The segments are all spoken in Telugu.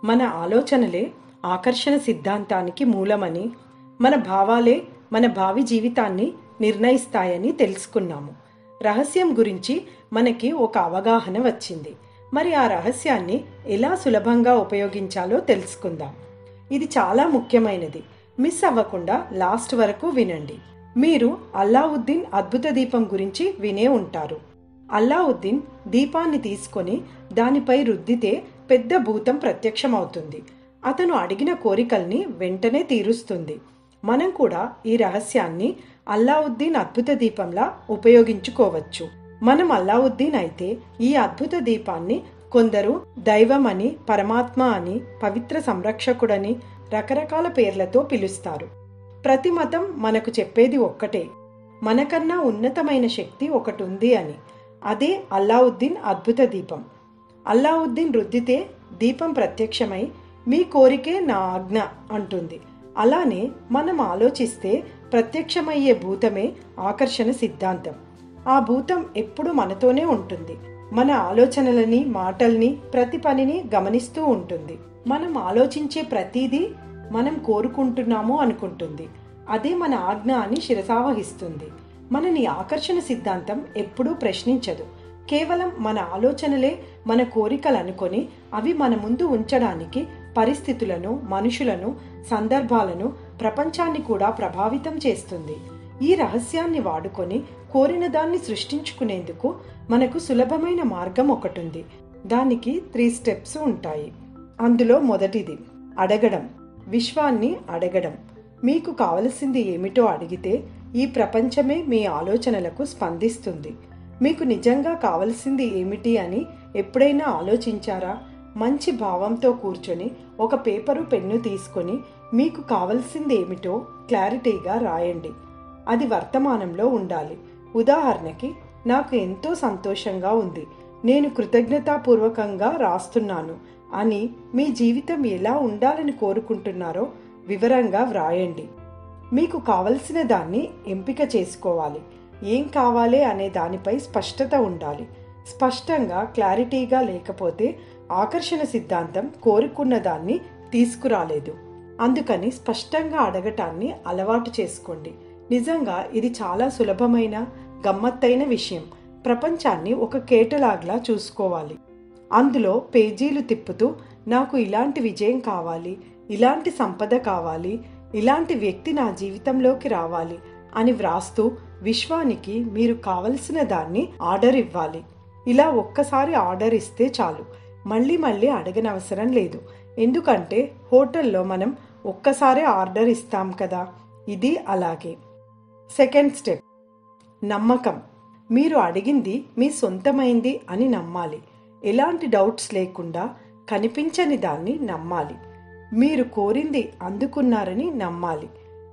మన ఆలోచనలే ఆకర్షణ సిద్ధాంతానికి మూలమని, మన భావాలే మన భావి జీవితాన్ని నిర్ణయిస్తాయని తెలుసుకున్నాము. రహస్యం గురించి మనకి ఒక అవగాహన వచ్చింది. మరి ఆ రహస్యాన్ని ఎలా సులభంగా ఉపయోగించాలో తెలుసుకుందాం. ఇది చాలా ముఖ్యమైనది. మిస్ అవ్వకుండా లాస్ట్ వరకు వినండి. మీరు అల్లావుద్దీన్ అద్భుత దీపం గురించి వినే ఉంటారు. అల్లావుద్దీన్ దీపాన్ని తీసుకొని దానిపై రుద్దితే పెద్ద భూతం ప్రత్యక్షమవుతుంది. అతను అడిగిన కోరికల్ని వెంటనే తీరుస్తుంది. మనం కూడా ఈ రహస్యాన్ని అల్లావుద్దీన్ అద్భుత దీపంలా ఉపయోగించుకోవచ్చు. మనం అల్లావుద్దీన్ అయితే ఈ అద్భుత దీపాన్ని కొందరు దైవం అని, పరమాత్మ అని, పవిత్ర సంరక్షకుడని రకరకాల పేర్లతో పిలుస్తారు. ప్రతి మతం మనకు చెప్పేది ఒక్కటే, మనకన్నా ఉన్నతమైన శక్తి ఒకటి ఉంది అని. అదే అల్లావుద్దీన్ అద్భుత దీపం. అల్లావుద్దీన్ రుద్దితే దీపం ప్రత్యక్షమై మీ కోరికే నా ఆజ్ఞ అంటుంది. అలానే మనం ఆలోచిస్తే ప్రత్యక్షమయ్యే భూతమే ఆకర్షణ సిద్ధాంతం. ఆ భూతం ఎప్పుడు మనతోనే ఉంటుంది. మన ఆలోచనలని, మాటల్ని, ప్రతి పనిని గమనిస్తూ ఉంటుంది. మనం ఆలోచించే ప్రతిదీ మనం కోరుకుంటున్నాము అనుకుంటుంది. అదే మన ఆజ్ఞ అని శిరసావహిస్తుంది. మనని ఆకర్షణ సిద్ధాంతం ఎప్పుడూ ప్రశ్నించదు. కేవలం మన ఆలోచనలే మన కోరికలు అనుకొని అవి మన ముందు ఉంచడానికి పరిస్థితులను, మనుషులను, సందర్భాలను, ప్రపంచాన్ని కూడా ప్రభావితం చేస్తుంది. ఈ రహస్యాన్ని వాడుకొని కోరిన దాన్ని సృష్టించుకునేందుకు మనకు సులభమైన మార్గం ఒకటుంది. దానికి 3 స్టెప్స్ ఉంటాయి. అందులో మొదటిది అడగడం. విశ్వాన్ని అడగడం. మీకు కావలసింది ఏమిటో అడిగితే ఈ ప్రపంచమే మీ ఆలోచనలకు స్పందిస్తుంది. మీకు నిజంగా కావలసింది ఏమిటి అని ఎప్పుడైనా ఆలోచించారా? మంచి భావంతో కూర్చొని ఒక పేపరు, పెన్ను తీసుకొని మీకు కావలసింది ఏమిటో క్లారిటీగా రాయండి. అది వర్తమానంలో ఉండాలి. ఉదాహరణకి, నాకు ఎంతో సంతోషంగా ఉంది, నేను కృతజ్ఞతాపూర్వకంగా రాస్తున్నాను అని మీ జీవితం ఎలా ఉండాలని కోరుకుంటున్నారో వివరంగా వ్రాయండి. మీకు కావలసిన దాన్ని ఎంపిక చేసుకోవాలి. ఏం కావాలి అనే దానిపై స్పష్టత ఉండాలి. స్పష్టంగా, క్లారిటీగా లేకపోతే ఆకర్షణ సిద్ధాంతం కోరుకున్న దాన్ని తీసుకురాలేదు. అందుకని స్పష్టంగా అడగటాన్ని అలవాటు చేసుకోండి. నిజంగా ఇది చాలా సులభమైన, గమ్మత్తైన విషయం. ప్రపంచాన్ని ఒక కేటలాగ్లా చూసుకోవాలి. అందులో పేజీలు తిప్పుతూ నాకు ఇలాంటి విజయం కావాలి, ఇలాంటి సంపద కావాలి, ఇలాంటి వ్యక్తి నా జీవితంలోకి రావాలి అని వ్రాస్తూ విశ్వానికి మీరు కావలసిన దాన్ని ఆర్డర్ ఇవ్వాలి. ఇలా ఒక్కసారి ఆర్డర్ ఇస్తే చాలు. మళ్ళీ మళ్ళీ అడగనవసరం లేదు. ఎందుకంటే హోటల్లో మనం ఒక్కసారే ఆర్డర్ ఇస్తాం కదా. ఇది అలాగే. సెకండ్ స్టెప్ నమ్మకం. మీరు అడిగింది మీ సొంతమైంది అని నమ్మాలి. ఎలాంటి డౌట్స్ లేకుండా కనిపించని దాన్ని నమ్మాలి. మీరు కోరింది అందుకున్నారని నమ్మాలి.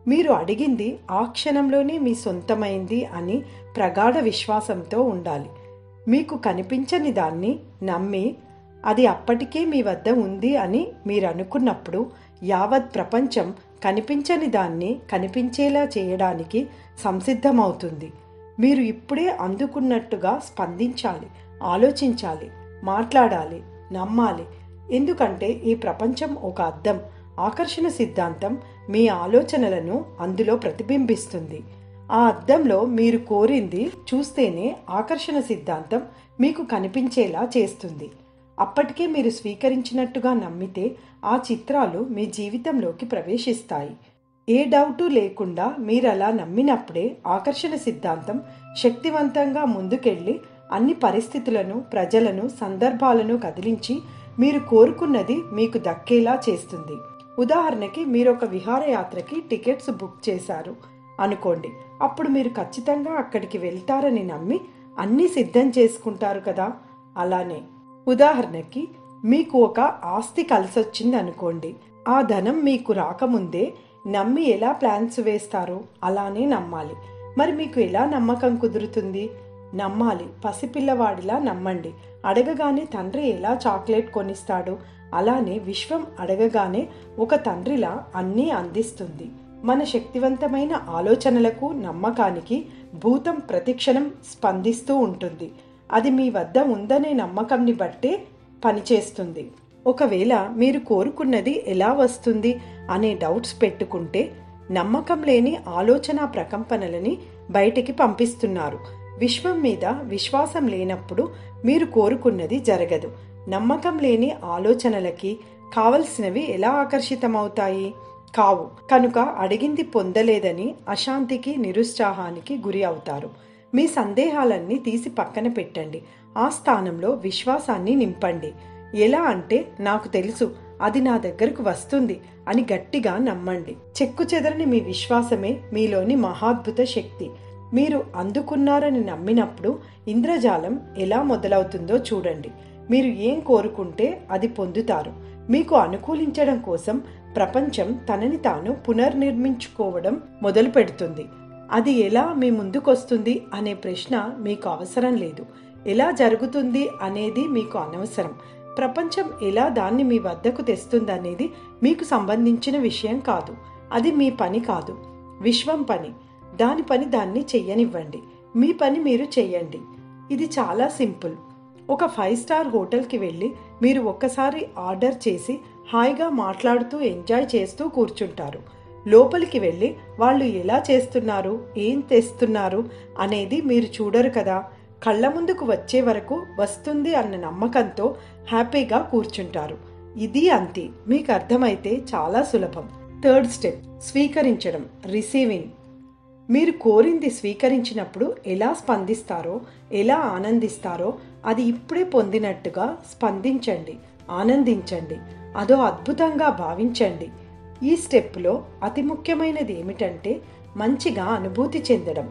మీరు అడిగింది ఆ క్షణంలోనే మీ సొంతమైంది అని ప్రగాఢ విశ్వాసంతో ఉండాలి. మీకు కనిపించని దాన్ని నమ్మి అది అప్పటికే మీ వద్ద ఉంది అని మీరు అనుకున్నప్పుడు యావత్ ప్రపంచం కనిపించని దాన్ని కనిపించేలా చేయడానికి సంసిద్ధమవుతుంది. మీరు ఇప్పుడే అందుకున్నట్టుగా స్పందించాలి, ఆలోచించాలి, మాట్లాడాలి, నమ్మాలి. ఎందుకంటే ఈ ప్రపంచం ఒక అద్దం. ఆకర్షణ సిద్ధాంతం మీ ఆలోచనలను అందులో ప్రతిబింబిస్తుంది. ఆ అద్దంలో మీరు కోరింది చూస్తేనే ఆకర్షణ సిద్ధాంతం మీకు కనిపించేలా చేస్తుంది. అప్పటికే మీరు స్వీకరించినట్టుగా నమ్మితే ఆ చిత్రాలు మీ జీవితంలోకి ప్రవేశిస్తాయి. ఏ డౌటు లేకుండా మీరు అలా నమ్మినప్పుడే ఆకర్షణ సిద్ధాంతం శక్తివంతంగా ముందుకెళ్ళి అన్ని పరిస్థితులను, ప్రజలను, సందర్భాలను కదిలించి మీరు కోరుకున్నది మీకు దక్కేలా చేస్తుంది. ఉదాహరణకి, మీరు ఒక విహారయాత్రకి టికెట్స్ బుక్ చేశారు అనుకోండి. అప్పుడు మీరు ఖచ్చితంగా అక్కడికి వెళ్తారని నమ్మి అన్నీ సిద్ధం చేసుకుంటారు కదా. అలానే ఉదాహరణకి, మీకు ఒక ఆస్తి కలిసొచ్చింది అనుకోండి. ఆ ధనం మీకు రాకముందే నమ్మి ఎలా ప్లాన్స్ వేస్తారో అలానే నమ్మాలి. మరి మీకు ఎలా నమ్మకం కుదురుతుంది? నమ్మాలి. పసిపిల్లవాడిలా నమ్మండి. అడగగానే తండ్రి ఎలా చాక్లెట్ కొనిస్తాడో అలానే విశ్వం అడగగానే ఒక తండ్రిలా అన్నీ అందిస్తుంది. మన శక్తివంతమైన ఆలోచనలకు, నమ్మకానికి భూతం ప్రతిక్షణం స్పందిస్తూ ఉంటుంది. అది మీ వద్ద ఉందనే నమ్మకంని బట్టే పనిచేస్తుంది. ఒకవేళ మీరు కోరుకున్నది ఎలా వస్తుంది అనే డౌట్స్ పెట్టుకుంటే నమ్మకం లేని ఆలోచన ప్రకంపనలని బయటికి పంపిస్తున్నారు. విశ్వం మీద విశ్వాసం లేనప్పుడు మీరు కోరుకున్నది జరగదు. నమ్మకం లేని ఆలోచనలకి కావలసినవి ఎలా ఆకర్షితమవుతాయి? కావు. కనుక అడిగింది పొందలేదని అశాంతికి, నిరుత్సాహానికి గురి అవుతారు. మీ సందేహాలన్నీ తీసి పక్కన పెట్టండి. ఆ స్థానంలో విశ్వాసాన్ని నింపండి. ఎలా అంటే, నాకు తెలుసు, అది నా దగ్గరకు వస్తుంది అని గట్టిగా నమ్మండి. చెక్కు చెదరని మీ విశ్వాసమే మీలోని మహాద్భుత శక్తి. మీరు అందుకున్నారని నమ్మినప్పుడు ఇంద్రజాలం ఎలా మొదలవుతుందో చూడండి. మీరు ఏం కోరుకుంటే అది పొందుతారు. మీకు అనుకూలించడం కోసం ప్రపంచం తనని తాను పునర్నిర్మించుకోవడం మొదలు పెడుతుంది. అది ఎలా మీ ముందుకొస్తుంది అనే ప్రశ్న మీకు అవసరం లేదు. ఎలా జరుగుతుంది అనేది మీకు అనవసరం. ప్రపంచం ఎలా దాన్ని మీ వద్దకు తెస్తుందనేది మీకు సంబంధించిన విషయం కాదు. అది మీ పని కాదు, విశ్వం పని. దాని పని దాన్ని చెయ్యనివ్వండి. మీ పని మీరు చెయ్యండి. ఇది చాలా సింపుల్. ఒక 5 స్టార్ హోటల్కి వెళ్ళి మీరు ఒక్కసారి ఆర్డర్ చేసి హాయిగా మాట్లాడుతూ ఎంజాయ్ చేస్తూ కూర్చుంటారు. లోపలికి వెళ్ళి వాళ్ళు ఎలా చేస్తున్నారు, ఏం తెస్తున్నారు అనేది మీరు చూడరు కదా. కళ్ళ ముందుకు వచ్చే వరకు వస్తుంది అన్న నమ్మకంతో హ్యాపీగా కూర్చుంటారు. ఇది అంతే. మీకు అర్థమైతే చాలా సులభం. 3rd స్టెప్, స్వీకరించడం, రిసీవింగ్. మీరు కోరింది స్వీకరించినప్పుడు ఎలా స్పందిస్తారో, ఎలా ఆనందిస్తారో అది ఇప్పుడే పొందినట్టుగా స్పందించండి, ఆనందించండి. అదో అద్భుతంగా భావించండి. ఈ స్టెప్లో అతి ముఖ్యమైనది ఏమిటంటే మంచిగా అనుభూతి చెందడం,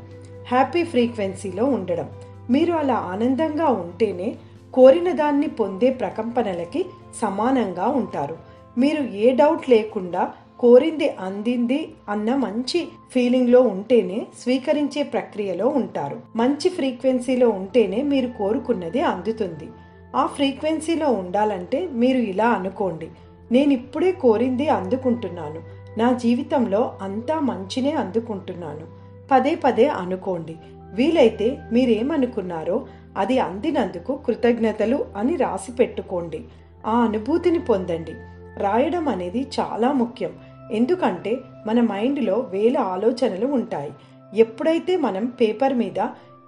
హ్యాపీ ఫ్రీక్వెన్సీలో ఉండడం. మీరు అలా ఆనందంగా ఉంటేనే కోరిన దాన్ని పొందే ప్రకంపనలకి సమానంగా ఉంటారు. మీరు ఏ డౌట్ లేకుండా కోరింది అందింది అన్న మంచి ఫీలింగ్లో ఉంటేనే స్వీకరించే ప్రక్రియలో ఉంటారు. మంచి ఫ్రీక్వెన్సీలో ఉంటేనే మీరు కోరుకున్నది అందుతుంది. ఆ ఫ్రీక్వెన్సీలో ఉండాలంటే మీరు ఇలా అనుకోండి: నేను ఇప్పుడే కోరింది అందుకుంటున్నాను, నా జీవితంలో అంతా మంచినే అందుకుంటున్నాను. పదే పదే అనుకోండి. వీలైతే మీరేమనుకున్నారో అది అందినందుకు కృతజ్ఞతలు అని రాసి పెట్టుకోండి. ఆ అనుభూతిని పొందండి. రాయడం అనేది చాలా ముఖ్యం. ఎందుకంటే మన మైండ్లో వేల ఆలోచనలు ఉంటాయి. ఎప్పుడైతే మనం పేపర్ మీద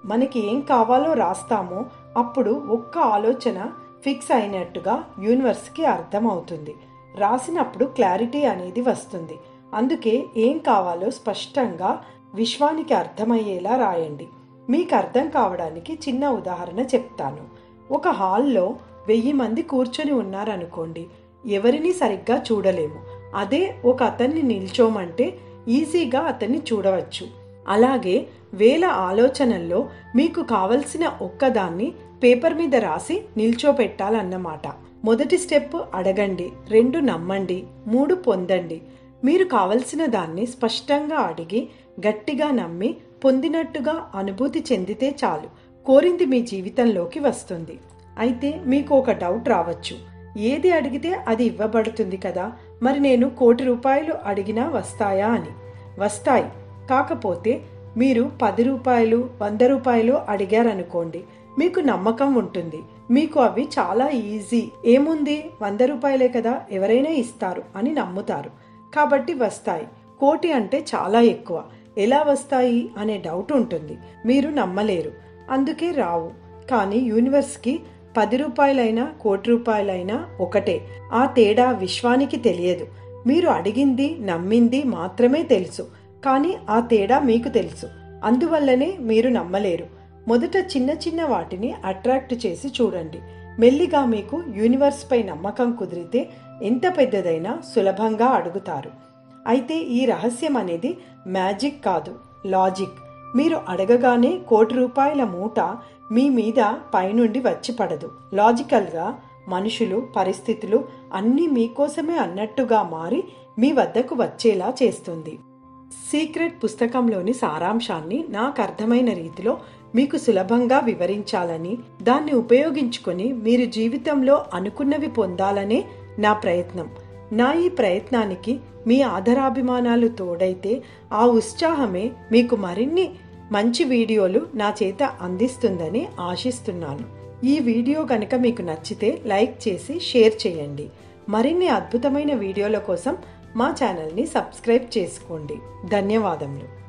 మనకి ఏం కావాలో రాస్తామో అప్పుడు ఒక్క ఆలోచన ఫిక్స్ అయినట్టుగా యూనివర్స్కి అర్థమవుతుంది. రాసినప్పుడు క్లారిటీ అనేది వస్తుంది. అందుకే ఏం కావాలో స్పష్టంగా విశ్వానికి అర్థమయ్యేలా రాయండి. మీకు అర్థం కావడానికి చిన్న ఉదాహరణ చెప్తాను. ఒక హాల్లో 1000 మంది కూర్చొని ఉన్నారనుకోండి. ఎవరిని సరిగ్గా చూడలేము. అదే ఒక అతన్ని నిల్చోమంటే ఈజీగా అతన్ని చూడవచ్చు. అలాగే వేల ఆలోచనల్లో మీకు కావలసిన ఒక్కదాన్ని పేపర్ మీద రాసి నిల్చోపెట్టాలన్నమాట. మొదటి స్టెప్ అడగండి, 2 నమ్మండి, 3 పొందండి. మీరు కావలసిన దాన్ని స్పష్టంగా అడిగి గట్టిగా నమ్మి పొందినట్టుగా అనుభూతి చెందితే చాలు, కోరింది మీ జీవితంలోకి వస్తుంది. అయితే మీకు ఒక డౌట్ రావచ్చు: ఏది అడిగితే అది ఇవ్వబడుతుంది కదా, మరి నేను ₹1,00,00,000 అడిగినా వస్తాయా అని. వస్తాయి. కాకపోతే మీరు ₹10, ₹100 అడిగారనుకోండి, మీకు నమ్మకం ఉంటుంది. మీకు అవి చాలా ఈజీ, ఏముంది ₹100 కదా, ఎవరైనా ఇస్తారు అని నమ్ముతారు. కాబట్టి వస్తాయి. 1,00,00,000 అంటే చాలా ఎక్కువ, ఎలా వస్తాయి అనే డౌట్ ఉంటుంది. మీరు నమ్మలేరు, అందుకే రావు. కానీ యూనివర్స్కి ₹10 ₹1,00,00,000 ఒకటే. ఆ తేడా విశ్వానికి తెలియదు. మీరు అడిగింది, నమ్మింది మాత్రమే తెలుసు. కానీ ఆ తేడా మీకు తెలుసు. అందువల్లనే మీరు నమ్మలేరు. మొదట చిన్న చిన్న వాటిని అట్రాక్ట్ చేసి చూడండి. మెల్లిగా మీకు యూనివర్స్ పై నమ్మకం కుదిరితే ఎంత పెద్దదైనా సులభంగా అడుగుతారు. అయితే ఈ రహస్యం అనేది మ్యాజిక్ కాదు, లాజిక్. మీరు అడగగానే ₹1,00,00,000 మూట మీ మీద పైనుండి వచ్చి పడదు. లాజికల్గా మనుషులు, పరిస్థితులు అన్నీ మీకోసమే అన్నట్టుగా మారి మీ వద్దకు వచ్చేలా చేస్తుంది. సీక్రెట్ పుస్తకంలోని సారాంశాన్ని నాకు అర్థమైన రీతిలో మీకు సులభంగా వివరించాలని, దాన్ని ఉపయోగించుకొని మీరు జీవితంలో అనుకున్నవి పొందాలనే నా ప్రయత్నం. నా ఈ ప్రయత్నానికి మీ ఆదరాభిమానాలు తోడైతే ఆ ఉత్సాహమే మీకు మరిన్ని మంచి వీడియోలు నా చేత అందిస్తుందని ఆశిస్తున్నాను. ఈ వీడియో కనుక మీకు నచ్చితే లైక్ చేసి షేర్ చేయండి. మరిన్ని అద్భుతమైన వీడియోల కోసం మా ఛానల్ని సబ్స్క్రైబ్ చేసుకోండి. ధన్యవాదములు.